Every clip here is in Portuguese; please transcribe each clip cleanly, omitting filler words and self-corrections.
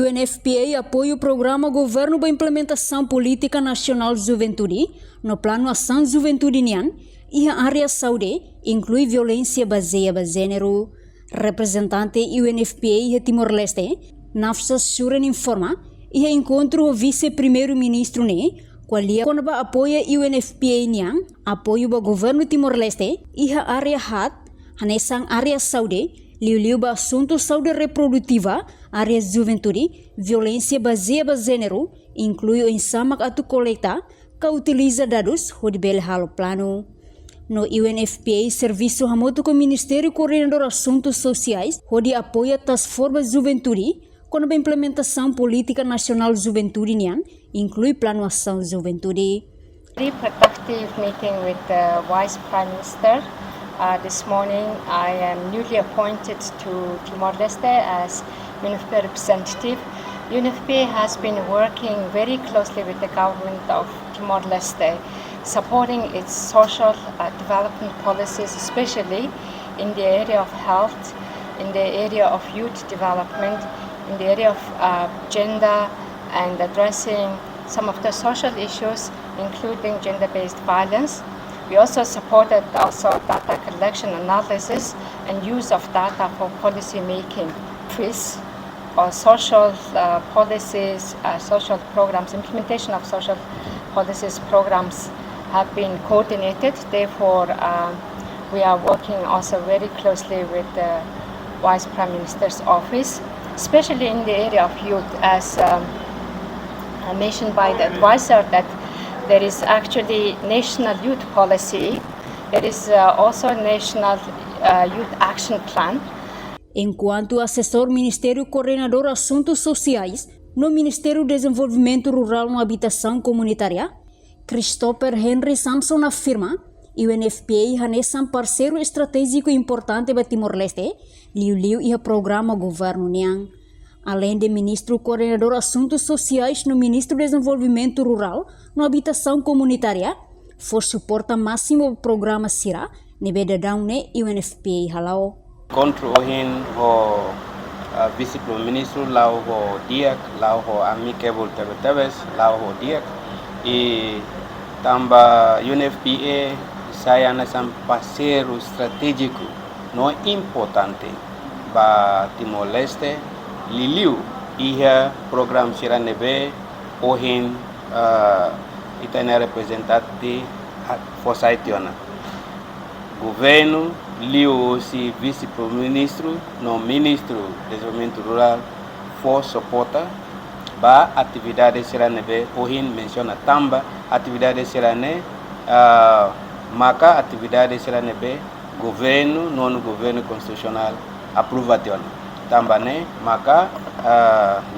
UNFPA apoia o programa Governo para Implementação Política Nacional Juventude no Plano Ação Juventude Nian e a área saúde inclui violência baseada em gênero. Representante UNFPA Timor-Leste, Nafsa Suren informa e encontro o vice-primeiro-ministro qual apoia UNFPA Nian, apoio ao governo Timor-Leste e a área HAT, a área saúde, liu ba assunto saúde reprodutiva, área juventude, violência baseada em gênero, inclui o ensama atu coleta, que utiliza dados, hodibel halo plano. No UNFPA, serviço remoto com o Ministério Coordenador Assuntos Sociais, onde apoia Task Force Juventude, com a implementação política nacional Juventude Nian, inclui Plano Ação Juventude. Very productive meeting with the Vice Prime Minister. This morning I am newly appointed to Timor-Leste as UNFPA representative. UNFPA has been working very closely with the government of Timor-Leste, supporting its social development policies, especially in the area of health, in the area of youth development, in the area of gender, and addressing some of the social issues, including gender-based violence. We also supported data collection analysis and use of data for policy making. Or social policies, social programs, implementation of social policies programs have been coordinated. Therefore, we are working also very closely with the Vice Prime Minister's office, especially in the area of youth, as mentioned by the advisor, that there is actually national youth policy. There is also national youth action plan. Enquanto assessor Ministério Coordenador Assuntos Sociais no Ministério do Desenvolvimento Rural e Habitação Comunitária, Christopher Henry Samson afirma que o UNFPA é um parceiro estratégico importante para Timor-Leste, liu e o programa Governo Nian. Além de Ministro Coordenador Assuntos Sociais no Ministério do Desenvolvimento Rural e Habitação Comunitária, for suporta máximo o programa Sira, nebedadão e UNFPA halau. Contra o vice-primeiro-ministro lá o DIAC, lá o Amicable Tebetebes, lá o DIAC e também UNFPA saya um parceiro estratégico não importante para Timor-Leste, liliu ia programa Siranebe ohin itana representante Fosaitiona. Governo liu si vice-primeiro-ministro no ministro do desenvolvimento rural for suporta ba atividade Siranebe ohin menciona tamba atividade Sirane maka atividade Siranebe governo non governo constitucional aprovationa tambane maka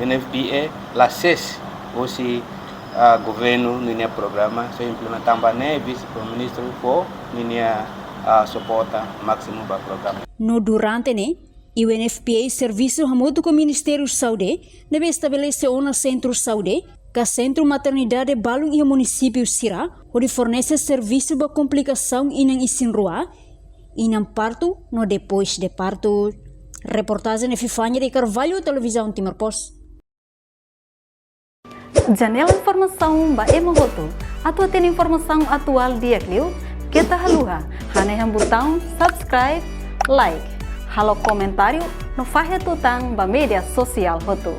UNFPA la ses aussi governo ninia programa so implementa tambane vice-primeiro-ministro for ninia suporta máximo para programa. No durante o UNFPA serviço remoto com o Ministério da Saúde deve estabelecer um centro de saúde, que centro maternidade balung e o município Sira, onde fornece serviço para complicação e não isinrua e não parto no depois de parto. Reportagem de Fifanya de Carvalho, Televisão Timor-Post. Janela informação ba emogoto. Atua tem informação atual dia clio. Kita haluha, haneham botão subscribe, like, halo comentário no fahe tutang ba media sosial hotu.